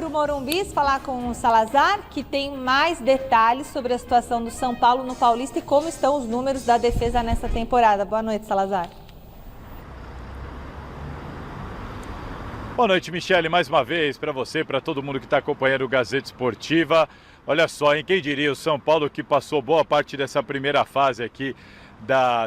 para o Morumbi falar com o Salazar, que tem mais detalhes sobre a situação do São Paulo no Paulista e como estão os números da defesa nessa temporada. Boa noite, Salazar. Boa noite, Michele, mais uma vez para você, para todo mundo que está acompanhando o Gazeta Esportiva. Olha só, hein? Quem diria, o São Paulo que passou boa parte dessa primeira fase aqui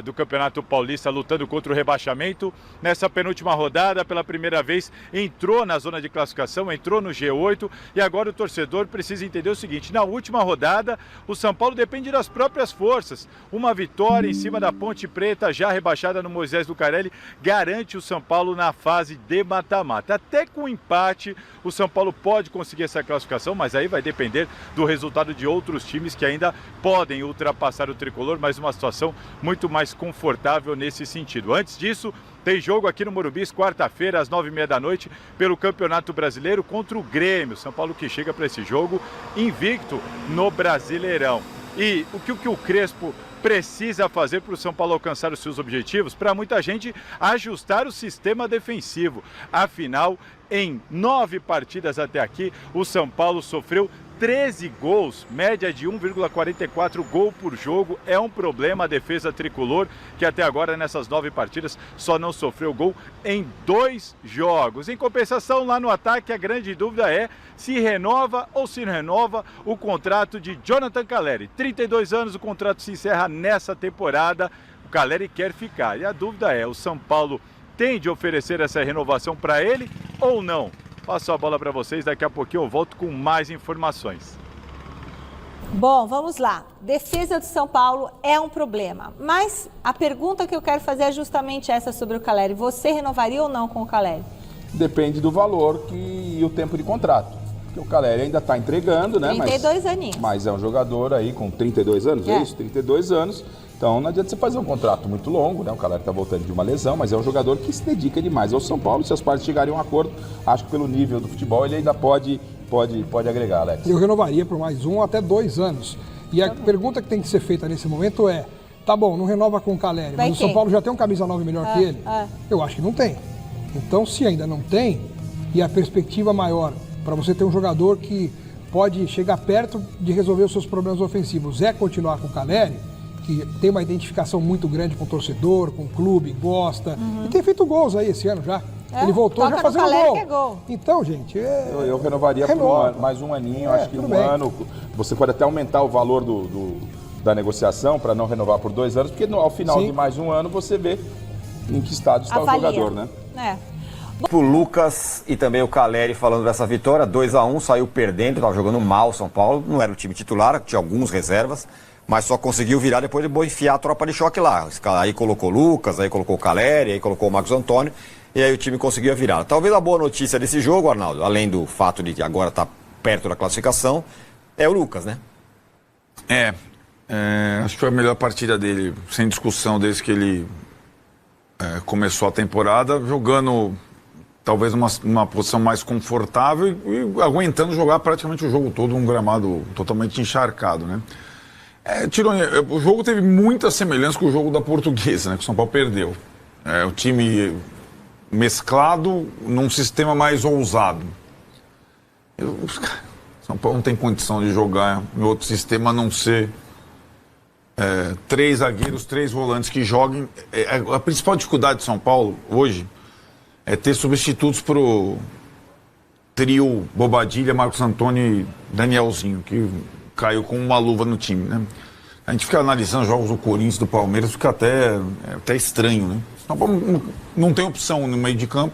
do Campeonato Paulista lutando contra o rebaixamento. Nessa penúltima rodada, pela primeira vez, entrou na zona de classificação, entrou no G8 e agora o torcedor precisa entender o seguinte: na última rodada, o São Paulo depende das próprias forças. Uma vitória em cima da Ponte Preta, já rebaixada no Moisés Lucarelli, garante o São Paulo na fase de mata-mata. Até com empate, o São Paulo pode conseguir essa classificação, mas aí vai depender do resultado de outros times que ainda podem ultrapassar o tricolor, mas uma situação muito mais confortável nesse sentido. Antes disso, tem jogo aqui no Morumbi, quarta-feira, às 9h30 da noite, pelo Campeonato Brasileiro contra o Grêmio. São Paulo que chega para esse jogo invicto no Brasileirão. E o que o Crespo precisa fazer para o São Paulo alcançar os seus objetivos? Para muita gente, ajustar o sistema defensivo. Afinal, em 9 partidas até aqui, o São Paulo sofreu 13 gols, média de 1,44 gol por jogo. É um problema a defesa tricolor, que até agora nessas 9 partidas só não sofreu gol em 2 jogos. Em compensação, lá no ataque, a grande dúvida é se renova ou se não renova o contrato de Jonathan Calleri. 32 anos, o contrato se encerra nessa temporada. O Calleri quer ficar e a dúvida é: o São Paulo tem de oferecer essa renovação para ele ou não? Passo a bola para vocês, daqui a pouquinho eu volto com mais informações. Bom, vamos lá. Defesa do São Paulo é um problema, mas a pergunta que eu quero fazer é justamente essa sobre o Calleri. Você renovaria ou não com o Calleri? Depende do valor e o tempo de contrato. Porque o Calleri ainda está entregando, né? 32 aninhos. Mas é um jogador aí com 32 anos, é isso? 32 anos. Então não adianta você fazer um contrato muito longo, né? O Calleri está voltando de uma lesão, mas é um jogador que se dedica demais ao São Paulo. Se as partes chegarem a um acordo, acho que pelo nível do futebol ele ainda pode agregar, Alex. Eu renovaria por mais 1 até 2 anos. E a pergunta que tem que ser feita nesse momento é: tá bom, não renova com o Calleri, mas o São Paulo já tem um camisa 9 melhor que ele? Eu acho que não tem. Então, se ainda não tem, e a perspectiva maior para você ter um jogador que pode chegar perto de resolver os seus problemas ofensivos é continuar com o Calleri, que tem uma identificação muito grande com o torcedor, com o clube, gosta, e tem feito gols aí esse ano já. Ele voltou já fazendo gol. Então, gente, eu renovaria por mais um aninho, acho que um ano. Você pode até aumentar o valor da negociação para não renovar por 2 anos, porque ao final de mais um ano você vê em que estado está o jogador, né? O Lucas e também o Calleri falando dessa vitória, 2-1, saiu perdendo, estava jogando mal o São Paulo, não era o time titular, tinha alguns reservas, mas só conseguiu virar depois de enfiar a tropa de choque lá. Aí colocou o Lucas, aí colocou o Calleri, aí colocou o Marcos Antônio, e aí o time conseguiu virar. Talvez a boa notícia desse jogo, Arnaldo, além do fato de agora estar perto da classificação, é o Lucas, né? Acho que foi a melhor partida dele, sem discussão, desde que ele começou a temporada, jogando talvez uma posição mais confortável e aguentando jogar praticamente o jogo todo, um gramado totalmente encharcado, né? O jogo teve muita semelhança com o jogo da Portuguesa, né, que o São Paulo perdeu. O time mesclado num sistema mais ousado. São Paulo não tem condição de jogar em outro sistema a não ser 3 zagueiros, 3 volantes que joguem. A principal dificuldade de São Paulo hoje é ter substitutos para o trio Bobadilha, Marcos Antônio e Danielzinho, que caiu com uma luva no time, né? A gente fica analisando jogos do Corinthians, do Palmeiras, fica até estranho, né? São Paulo não tem opção no meio de campo.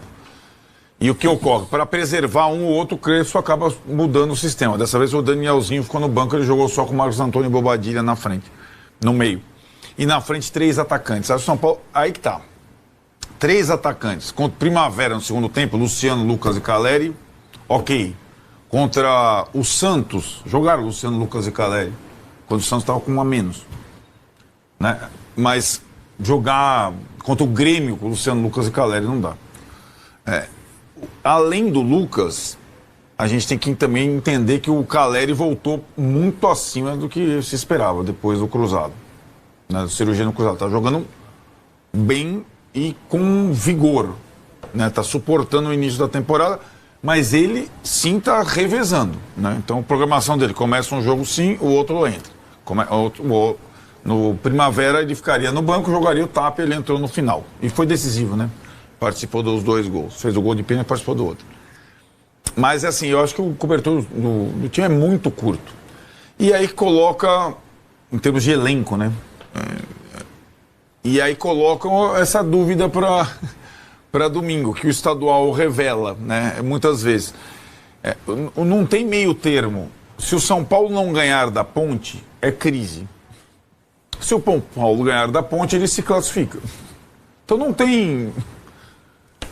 E o que ocorre? Para preservar um ou outro, o Crespo acaba mudando o sistema. Dessa vez o Danielzinho ficou no banco, ele jogou só com o Marcos Antônio e Bobadilha na frente, no meio. E na frente 3 atacantes. Aí o São Paulo, aí que tá. 3 atacantes. Contra o Primavera no segundo tempo, Luciano, Lucas e Calleri, ok. Contra o Santos, jogaram Luciano, Lucas e Calleri, quando o Santos estava com 1 a menos, né? Mas jogar contra o Grêmio com o Luciano, Lucas e Calleri não dá. Além do Lucas, a gente tem que também entender que o Calleri voltou muito acima do que se esperava depois do cruzado, né? Cirurgia no cruzado. Tá jogando bem e com vigor, né? Tá suportando o início da temporada. mas ele sim está revezando, né? Então a programação dele começa um jogo sim, o outro entra. No Primavera ele ficaria no banco, jogaria o tapa e ele entrou no final. E foi decisivo, né? Participou dos 2 gols. Fez o gol de pênalti e participou do outro. Mas assim, eu acho que o cobertor do time é muito curto. E aí coloca, em termos de elenco, né? E aí colocam essa dúvida para domingo, que o estadual revela, né? Muitas vezes. Não tem meio termo. Se o São Paulo não ganhar da Ponte, é crise. Se o São Paulo ganhar da Ponte, ele se classifica. Então não tem,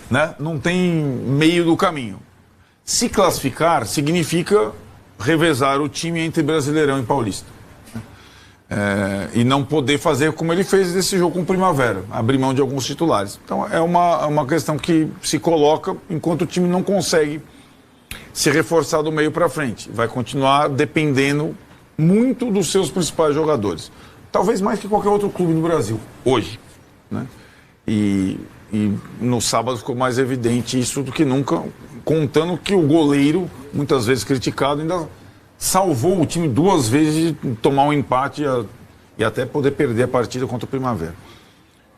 né? Não tem meio do caminho. Se classificar significa revezar o time entre Brasileirão e Paulista. E não poder fazer como ele fez nesse jogo com o Primavera, abrir mão de alguns titulares. Então é uma questão que se coloca enquanto o time não consegue se reforçar do meio para frente. Vai continuar dependendo muito dos seus principais jogadores. Talvez mais que qualquer outro clube no Brasil, hoje, né? E no sábado ficou mais evidente isso do que nunca, contando que o goleiro, muitas vezes criticado, ainda salvou o time 2 vezes de tomar um empate e até poder perder a partida contra o Primavera.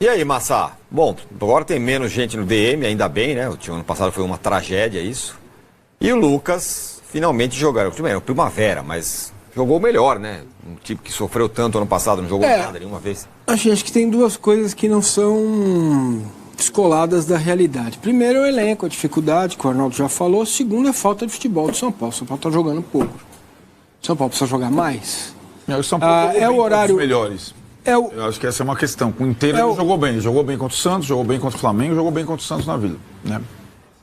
E aí, Massa? Bom, agora tem menos gente no DM, ainda bem, né? O time ano passado foi uma tragédia isso. E o Lucas finalmente jogaram. O Primavera, mas jogou melhor, né? Um time que sofreu tanto ano passado, não jogou nada nenhuma vez. Acho que tem 2 coisas que não são descoladas da realidade. Primeiro é o elenco, a dificuldade, que o Arnaldo já falou. Segundo é a falta de futebol do São Paulo. O São Paulo está jogando pouco. O São Paulo precisa jogar mais? O São Paulo jogou bem o horário melhores. Eu acho que essa é uma questão. Com o inteiro ele jogou bem. Ele jogou bem contra o Santos, jogou bem contra o Flamengo, jogou bem contra o Santos na Vila, né?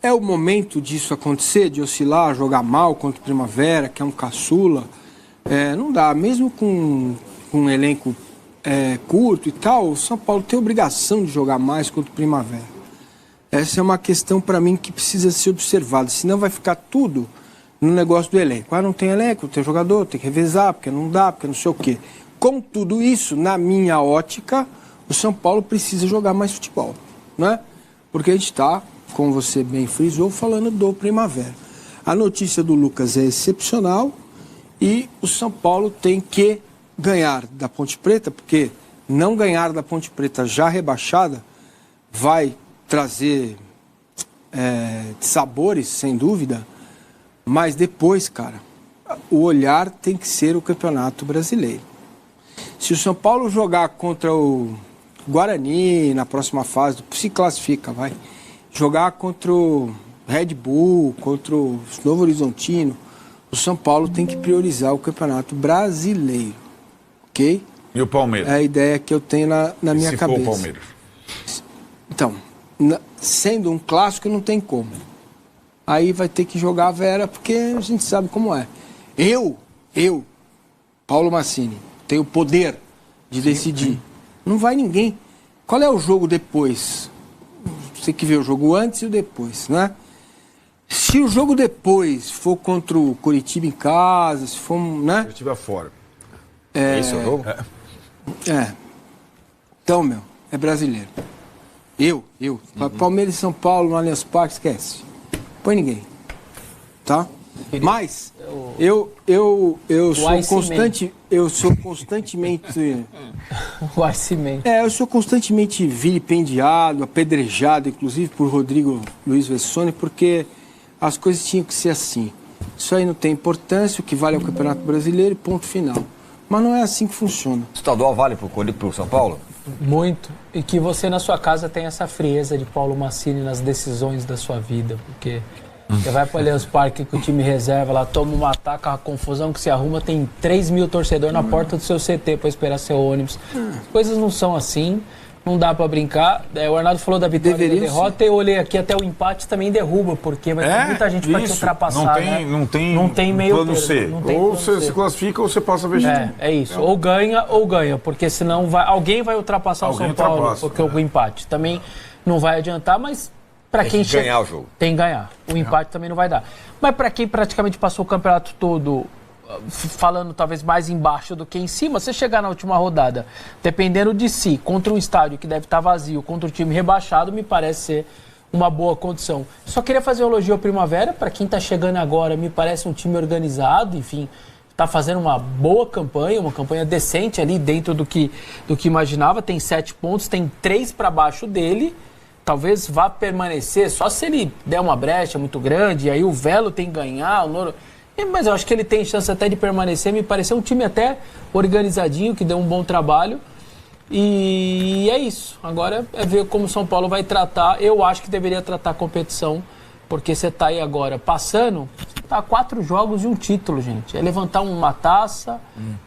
É o momento disso acontecer, de oscilar, jogar mal contra o Primavera, que é um caçula. Não dá. Mesmo com um elenco curto e tal, o São Paulo tem obrigação de jogar mais contra o Primavera. Essa é uma questão, para mim, que precisa ser observada. Senão vai ficar tudo no negócio do elenco. Não tem elenco, não tem jogador, tem que revezar, porque não dá, porque não sei o quê. Com tudo isso, na minha ótica, o São Paulo precisa jogar mais futebol, né? Porque a gente está, como você bem frisou, falando do Primavera. A notícia do Lucas é excepcional e o São Paulo tem que ganhar da Ponte Preta, porque não ganhar da Ponte Preta já rebaixada vai trazer sabores, sem dúvida, mas depois, cara, o olhar tem que ser o Campeonato Brasileiro. Se o São Paulo jogar contra o Guarani na próxima fase, se classifica, vai. Jogar contra o Red Bull, contra o Novo Horizontino, o São Paulo tem que priorizar o Campeonato Brasileiro, ok? E o Palmeiras? É a ideia que eu tenho na minha cabeça. Se for o Palmeiras? Então, sendo um clássico, não tem como. Aí vai ter que jogar a Vera, porque a gente sabe como é. Eu, Paulo Massini, tenho o poder de decidir. Não vai ninguém. Qual é o jogo depois? Você que vê o jogo antes e o depois, né? Se o jogo depois for contra o Coritiba em casa, se for, né? Coritiba fora. Esse é o jogo? Então, é brasileiro. Palmeiras e São Paulo no Allianz Parque, esquece. Põe ninguém. Tá? Mas eu sou constante, eu sou constantemente eu sou constantemente vilipendiado, apedrejado, inclusive por Rodrigo Luiz Vessone, porque as coisas tinham que ser assim. Isso aí não tem importância, o que vale é o Campeonato Brasileiro e ponto final. Mas não é assim que funciona. O estadual vale pro São Paulo? Muito. E que você na sua casa tenha essa frieza de Paulo Massini nas decisões da sua vida, porque você vai para o Allianz Parque com o time reserva, lá toma uma ataca, a confusão que se arruma, tem 3 mil torcedores na porta do seu CT para esperar seu ônibus. As coisas não são assim, não dá para brincar. O Arnaldo falou da vitória e da derrota, eu olhei aqui, até o empate também derruba, porque vai ter muita gente para te ultrapassar. Não tem meio plano C. Ou você se classifica ou você passa a vestir. É isso. Ou ganha, porque senão alguém vai ultrapassar o São Paulo, porque o empate também não vai adiantar, mas para quem ganhar o jogo. Tem que ganhar. O empate também não vai dar. Mas para quem praticamente passou o campeonato todo falando talvez mais embaixo do que em cima, você chegar na última rodada, dependendo de si, contra um estádio que deve estar vazio, contra um time rebaixado, me parece ser uma boa condição. Só queria fazer um elogio ao Primavera, para quem está chegando agora, me parece um time organizado, enfim, está fazendo uma boa campanha, uma campanha decente ali dentro do que imaginava, tem 7 pontos, tem 3 para baixo dele, talvez vá permanecer, só se ele der uma brecha muito grande, e aí o Velo tem que ganhar, o Noro... Mas eu acho que ele tem chance até de permanecer, me pareceu um time até organizadinho, que deu um bom trabalho. E é isso. Agora é ver como o São Paulo vai tratar. Eu acho que deveria tratar a competição, porque você está aí agora passando, está a 4 jogos e um título, gente. É levantar uma taça.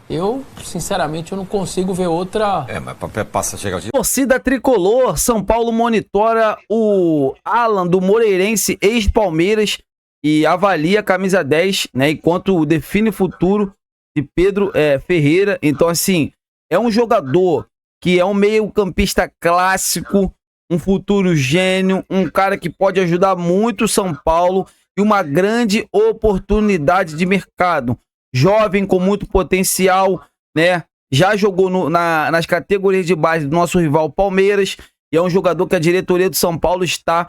Eu, sinceramente, eu não consigo ver outra... mas passa chegar o título. Torcida tricolor, São Paulo monitora o Alan do Moreirense, ex-Palmeiras, e avalia a camisa 10, né, enquanto define o futuro de Pedro Ferreira. Então, assim, é um jogador que é um meio-campista clássico, um futuro gênio, um cara que pode ajudar muito o São Paulo e uma grande oportunidade de mercado. Jovem, com muito potencial, né? Já jogou nas categorias de base do nosso rival Palmeiras, e é um jogador que a diretoria do São Paulo está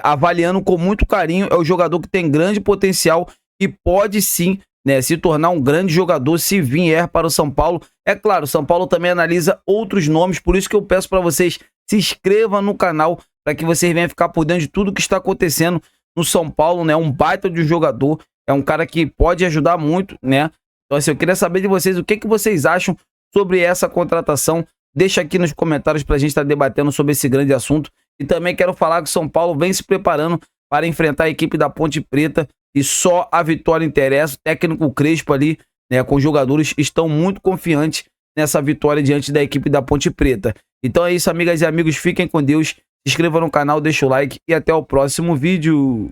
avaliando com muito carinho. É um jogador que tem grande potencial e pode sim, né, se tornar um grande jogador se vier para o São Paulo. É claro, o São Paulo também analisa outros nomes, por isso que eu peço para vocês se inscrevam no canal, para que vocês venham ficar por dentro de tudo que está acontecendo no São Paulo, né? Um baita de um jogador, é um cara que pode ajudar muito, né? Então, assim, eu queria saber de vocês o que vocês acham sobre essa contratação. Deixa aqui nos comentários para a gente estar debatendo sobre esse grande assunto. E também quero falar que o São Paulo vem se preparando para enfrentar a equipe da Ponte Preta e só a vitória interessa. O técnico Crespo ali, né, com os jogadores, estão muito confiantes nessa vitória diante da equipe da Ponte Preta. Então é isso, amigas e amigos, fiquem com Deus, se inscrevam no canal, deixa o like e até o próximo vídeo.